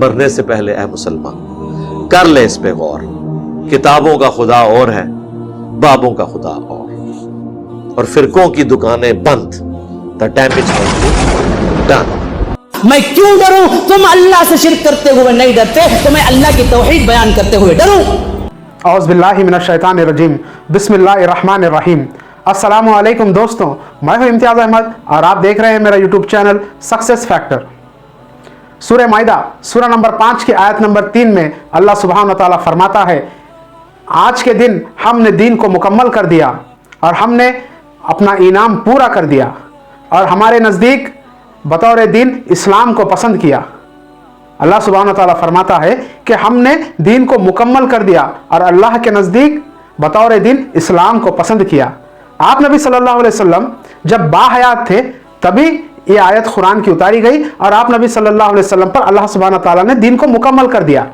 मरने से पहले ए मुसलमान कर ले इस पे गौर, किताबों का खुदा और है, बाबों का खुदा और फिरकों की दुकानें बंद। The damage done. मैं क्यों डरूं? तुम अल्लाह से शिर्क करते हुए नहीं डरते, तो मैं अल्लाह की तौहीद बयान करते हुए डरूं। औज़ बिल्लाहि मिनश शैतानिर रजीम, बिस्मिल्लाहिर रहमानिर रहीम। अस्सलामु अलैकुम दोस्तों, मैं हूं इम्तियाज़ अहमद और आप देख रहे हैं मेरा यूट्यूब चैनल सक्सेस फैक्टर। सूरह माइदा सूरह नंबर 5 की आयत नंबर 3 में अल्लाह सुब्हानहू व तआला फरमाता है, आज के दिन हमने दीन को मुकम्मल कर दिया और हमने अपना इनाम पूरा कर दिया और हमारे नज़दीक बतौर दीन इस्लाम को पसंद किया। अल्लाह सुब्हानहू व तआला फरमाता है कि हमने दीन को मुकम्मल कर दिया और अल्लाह के नज़दीक बतौर दीन इस्लाम को पसंद किया। आप नबी सल्लल्लाहु अलैहि वसल्लम जब बाहयात थे तभी ये आयत कुरान की उतारी गई और आप नबी सल्लल्लाहु अलैहि वसल्लम पर अल्लाह सुब्हानहू व तआला ने दीन को मुकम्मल कर दिया।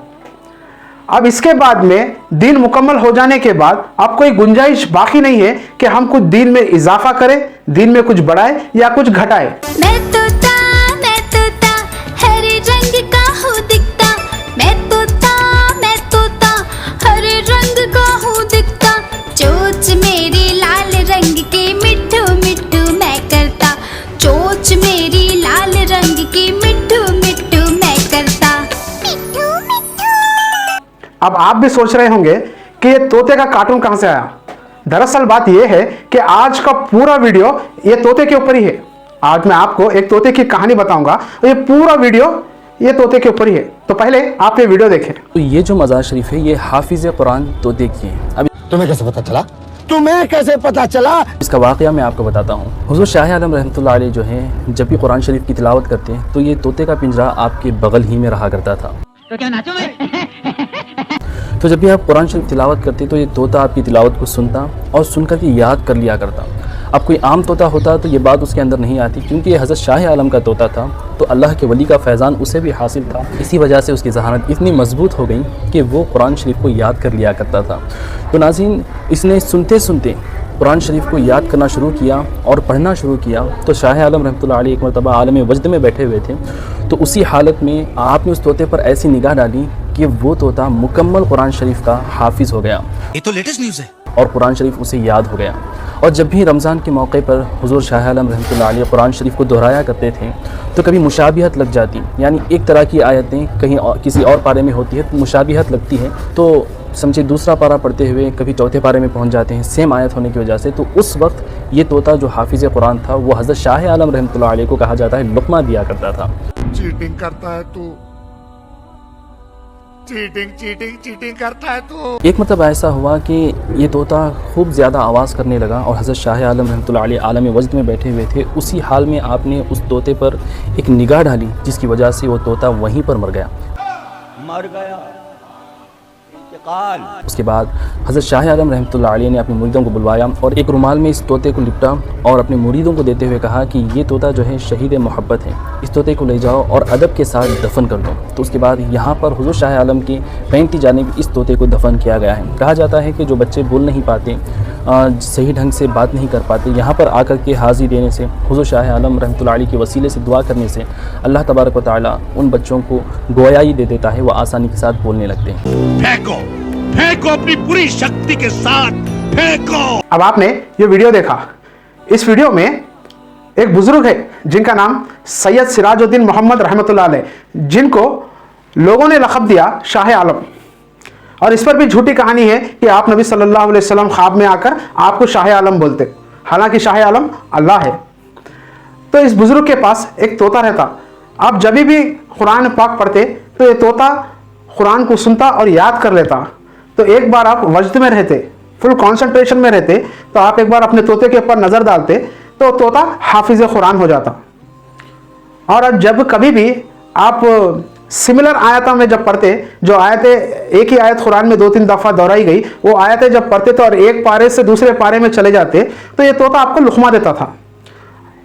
अब इसके बाद में दीन मुकम्मल हो जाने के बाद अब कोई गुंजाइश बाकी नहीं है कि हम कुछ दीन में इजाफा करें, दीन में कुछ बढ़ाए या कुछ घटाए। मैं तोता हर रंग का हूँ दिखता, मैं तोता हर रंग का हूँ दिखता, चोंच मेरी लाल रंग की मिट्ठू मिट्ठू मैं करता, चोंच मेरी लाल रंग की मिट्ठू मिट्ठू मैं करता, मिट्ठू मिट्ठू। अब आप भी सोच रहे होंगे कि ये तोते का कार्टून कहां से आया। दरअसल बात यह है कि आज का पूरा वीडियो ये तोते के ऊपर ही है। आज मैं आपको एक तोते की कहानी बताऊंगा और ये पूरा वीडियो ये तोते के ऊपर ही है। तो पहले आप ये वीडियो देखें। तो ये जो मज़ार शरीफ है ये हाफिज़ कुरान तोते की है। अब तुम्हें कैसे पता चला? इसका वाक़या मैं आपको बताता हूँ। हुज़ूर शाह आलम रहमतुल्लाह अलैह जो है जब भी कुरान शरीफ की तिलावत करते हैं तो ये तोते का पिंजरा आपके बगल ही में रहा करता था। तो क्या नाचो मैं? तो जब भी आप कुरान शरीफ तिलावत करते तो ये तोता आपकी तिलावत को सुनता और सुनकर के याद कर लिया करता। अब कोई आम तोता होता तो ये बात उसके अंदर नहीं आती, क्योंकि ये हज़रत शाह आलम का तोता था तो अल्लाह के वली का फैज़ान उसे भी हासिल था। इसी वजह से उसकी ज़हानत इतनी मजबूत हो गई कि वो कुरान शरीफ को याद कर लिया करता था। तो नाज़रीन, इसने सुनते सुनते कुरान शरीफ को याद करना शुरू किया और पढ़ना शुरू किया। तो शाह आलम रहमतुल्लाह अलैह एक मरतबा आलम वजद में बैठे हुए थे, तो उसी हालत में आपने उस तोते पर ऐसी निगाह डाली कि वो तोता मुकम्मल कुरान शरीफ का हाफिज़ हो गया। ये तो लेटेस्ट न्यूज़ है। और कुरान शरीफ उसे याद हो गया। और जब भी रमज़ान के मौके पर हुज़ूर शाह आलम रहमतुल्लाह अलैह कुरान शरीफ को दोहराया करते थे तो कभी मुशाबिहत लग जाती, यानी एक तरह की आयतें कहीं किसी और पारे में होती है तो मुशाबिहत लगती है, तो समझे दूसरा पारा पढ़ते हुए कभी चौथे पारे में पहुंच जाते हैं सेम आयत होने की वजह से। तो उस वक्त ये तोता जो हाफिज़ कुरान था वो हज़रत शाह आलम रहमतुल्लाह अलैह को कहा जाता है लुक़मा दिया करता था। चीटिंग करता है तू, चीटिंग करता है तू। एक मतलब ऐसा हुआ कि ये तोता खूब ज़्यादा आवाज़ करने लगा और हज़रत शाह आलम रहमतुल्लाह अलैह आलम वजद में बैठे हुए थे। उसी हाल में आपने उस तोते पर एक निगाह डाली जिसकी वजह से वो तोता वहीं पर मर गया। उसके बाद हज़रत शाह आलम रहमतुल्लाह अलैह ने अपने मुरीदों को बुलवाया और एक रुमाल में इस तोते को लिपटा और अपने मुरीदों को देते हुए कहा कि ये तोता जो है शहीद मोहब्बत है, इस तोते को ले जाओ और अदब के साथ दफन कर दो। तो उसके बाद यहाँ पर हुज़ूर शाह आलम की 35 जानिब इस तोते को दफन किया गया है। कहा जाता है कि जो बच्चे बोल नहीं पाते, सही ढंग से बात नहीं कर पाते, यहाँ पर आकर के हाज़िर देने से, हुज़ूर शाह आलम रहमतुल्लाह अलैह के वसीले से दुआ करने से अल्लाह तबारक व तआला उन बच्चों को गोयाई दे देता है, वो आसानी के साथ बोलने लगते हैं। फेंको अपनी पूरी शक्ति के साथ फेंको। अब आपने ये वीडियो देखा। इस वीडियो में एक बुजुर्ग है जिनका नाम सैयद सिराजुद्दीन मोहम्मद रहमतुल्लाह अलैह, जिनको लोगों ने लक़ब दिया शाह आलम। और इस पर भी झूठी कहानी है कि आप नबी सल्लल्लाहु अलैहि वसल्लम ख्वाब में आकर आपको शाह आलम बोलते, हालांकि शाह आलम अल्लाह है। तो इस बुजुर्ग के पास एक तोता रहता। आप जब भी कुरान पाक पढ़ते तो ये तोता कुरान को सुनता और याद कर लेता। तो एक बार आप वजद में रहते, फुल कंसंट्रेशन में रहते, तो आप एक बार अपने तोते के ऊपर नज़र डालते तो तोता हाफिज़ कुरान हो जाता। और अब जब कभी भी आप सिमिलर आयतों में जब पढ़ते, जो आयतें एक ही आयत कुरान में 2-3 दफ़ा दोहराई गई, वो आयतें जब पढ़ते तो और एक पारे से दूसरे पारे में चले जाते तो ये तोता आपको लुक़मा देता था।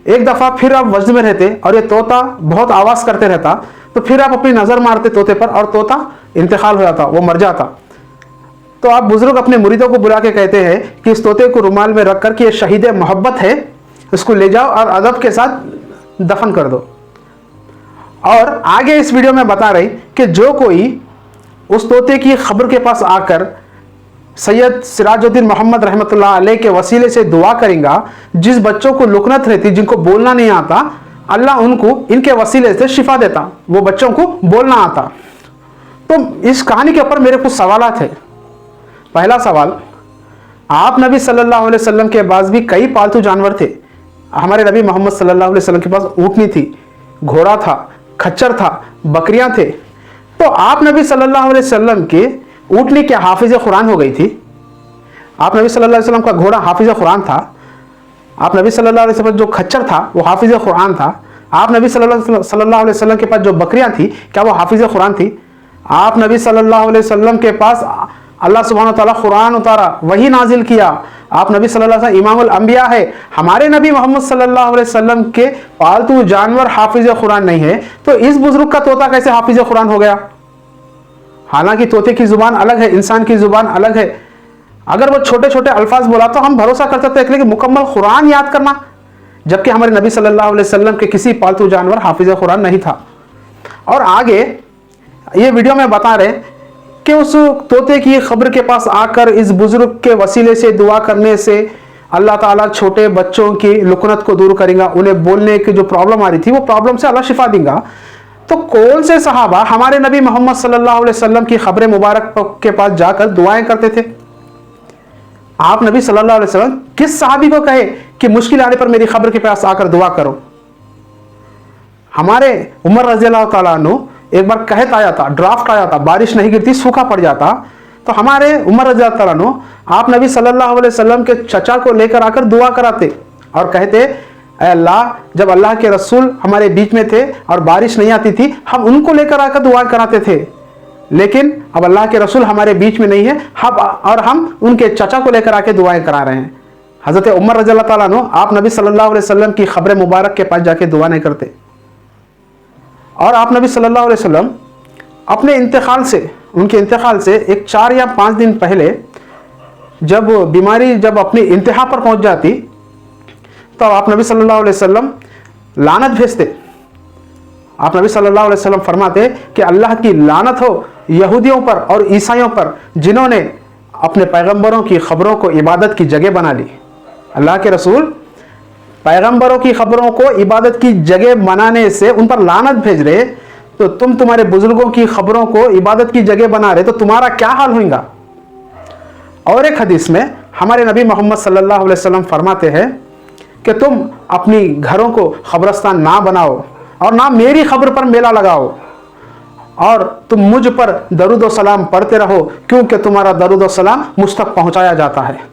एक दफ़ा फिर आप वजद में रहते और ये तोता बहुत आवाज़ करते रहता, तो फिर आप अपनी नज़र मारते तोते पर और तोता इंतकाल हो जाता, वो मर जाता। तो आप बुजुर्ग अपने मुरीदों को बुला के कहते हैं कि इस तोते को रुमाल में रख कर कि ये शहीद मोहब्बत है, इसको ले जाओ और अदब के साथ दफन कर दो। और आगे इस वीडियो में बता रही कि जो कोई उस तोते की खबर के पास आकर सैयद सिराजुद्दीन मोहम्मद रहमतुल्लाह अलैह के वसीले से दुआ करेगा, जिस बच्चों को लुकनत रहती, जिनको बोलना नहीं आता, अल्लाह उनको इनके वसीले से शिफा देता, वो बच्चों को बोलना आता। तो इस कहानी के ऊपर मेरे कुछ सवालात है। पहला सवाल, आप नबी सल्लल्लाहु अलैहि वसल्लम के पास भी कई पालतू जानवर थे। हमारे नबी मोहम्मद सल्लल्लाहु अलैहि वसल्लम के पास ऊँटनी थी, घोड़ा था, खच्चर था, बकरियां थे। तो आप नबी सल्लल्लाहु अलैहि वसल्लम के ऊँटनी क्या हाफिज कुरान हो गई थी? आप नबी सल्लल्लाहु अलैहि वसल्लम का घोड़ा हाफिज कुरान था? आप नबी सल्लल्लाहु अलैहि वसल्लम जो खच्चर था वो हाफिज कुरान था? आप नबी सल्लल्लाहु अलैहि वसल्लम के पास जो बकरियां थी क्या वो हाफिज कुरान थी? आप नबी सल्लल्लाहु अलैहि वसल्लम के पास अल्लाह सुब्हानहू व तआला कुरान उतारा, वही नाजिल किया। आप नबी सल्लल्लाहु अलैहि वसल्लम इमामुल अंबिया है। हमारे नबी मोहम्मद सल्लल्लाहु अलैहि वसल्लम के पालतू जानवर हाफिज कुरान नहीं है, तो इस बुजुर्ग का तोता कैसे हाफिज कुरान हो गया? हालांकि तोते की जुबान अलग है, इंसान की जुबान अलग है। अगर वो छोटे छोटे अल्फाज बोला तो हम भरोसा करते थे, लेकिन मुकम्मल कुरान याद करना, जबकि हमारे नबी सल्लल्लाहु अलैहि वसल्लम के किसी पालतू जानवर हाफिज कुरान नहीं था। और आगे ये वीडियो में बता रहे कि उस तोते की खबर के पास आकर इस बुजुर्ग के वसीले से दुआ करने से अल्लाह ताला छोटे बच्चों की लुकनत को दूर करेगा, उन्हें बोलने की जो प्रॉब्लम आ रही थी वो प्रॉब्लम से अल्लाह शिफा देगा। तो कौन से सहाबा हमारे नबी मोहम्मद सल्लल्लाहु अलैहि वसल्लम की खबर मुबारक के पास जाकर दुआएं करते थे? आप नबी सल्लल्लाहु अलैहि वसल्लम किस सहाबी को कहे कि मुश्किल आने पर मेरी खबर के पास आकर दुआ करो? हमारे उमर रज़ी अल्लाह ताला अन्हु एक बार कहत आया था, ड्राफ्ट आया था, बारिश नहीं गिरती, सूखा पड़ जाता, तो हमारे उमर रज़ी अल्लाह ताला अन्हु आप नबी सल्लल्लाहु अलैहि वसल्लम के चचा को लेकर आकर दुआ कराते और कहते, ऐ अल्लाह, जब अल्लाह के रसूल हमारे बीच में थे और बारिश नहीं आती थी, हम उनको लेकर आकर दुआ कराते थे, लेकिन अब अल्लाह के रसूल हमारे बीच में नहीं है, हम उनके चचा को लेकर आके दुआएं करा रहे हैं। हज़रत उमर रज़ी अल्लाह ताला अन्हु आप नबी सल्लल्लाहु अलैहि वसल्लम की खबर मुबारक के पास जाके दुआ नहीं करते। और आप नबी सल्लल्लाहु अलैहि वसल्लम अपने इंतकाल से, उनके इंतकाल से एक 4 या 5 दिन पहले जब बीमारी जब अपनी इंतहा पर पहुंच जाती, तो आप नबी सल्लल्लाहु अलैहि वसल्लम लानत भेजते। आप नबी सल्लल्लाहु अलैहि वसल्लम फरमाते कि अल्लाह की लानत हो यहूदियों पर और ईसाइयों पर, जिन्होंने अपने पैगंबरों की खबरों को इबादत की जगह बना ली। अल्लाह के रसूल पैगंबरों की खबरों को इबादत की जगह बनाने से उन पर लानत भेज रहे, तो तुम तुम्हारे बुजुर्गों की खबरों को इबादत की जगह बना रहे, तो तुम्हारा क्या हाल होगा? और एक हदीस में हमारे नबी मोहम्मद सल्लल्लाहु अलैहि वसल्लम फरमाते हैं कि तुम अपनी घरों को खबरस्तान ना बनाओ और ना मेरी खबर पर मेला लगाओ, और तुम मुझ पर दरूद व सलाम पढ़ते रहो, क्योंकि तुम्हारा दरूद व सलाम मुझ तक पहुँचाया जाता है।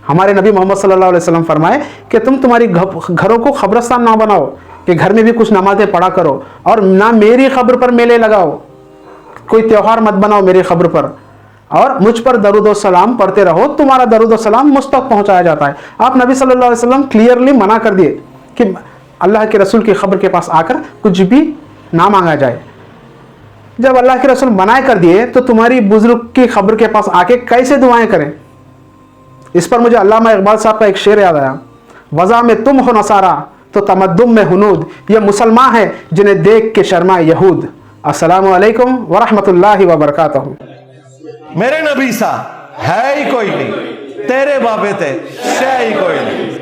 हमारे नबी मोहम्मद सल्लल्लाहु अलैहि वसल्लम फरमाए कि तुम तुम्हारी घरों को खबरस्तान ना बनाओ, कि घर में भी कुछ नमाजें पढ़ा करो, और ना मेरी खबर पर मेले लगाओ, कोई त्यौहार मत बनाओ मेरी खबर पर, और मुझ पर दरूद व सलाम पढ़ते रहो, तुम्हारा दरूद व सलाम मुझ तक पहुँचाया जाता है। आप नबी सल्लल्लाहु अलैहि वसल्लम क्लियरली मना कर दिए कि अल्लाह के रसूल की खबर के पास आकर कुछ भी ना मांगा जाए। जब अल्लाह के रसूल मना कर दिए, तो तुम्हारी बुजुर्ग की खबर के पास आके कैसे दुआएं करें? इस पर मुझे अल्लामा इकबाल साहब का एक शेर याद आया, वज़ा में तुम हो नसारा तो तमद्दुम में हुनूद, ये मुसलमान है जिन्हें देख के शर्माए यहूद। अस्सलामु अलैकुम व रहमतुल्लाहि व बरकातहू। मेरे नबी सा है ही कोई नहीं, तेरे बाबे ते शे ही कोई नहीं।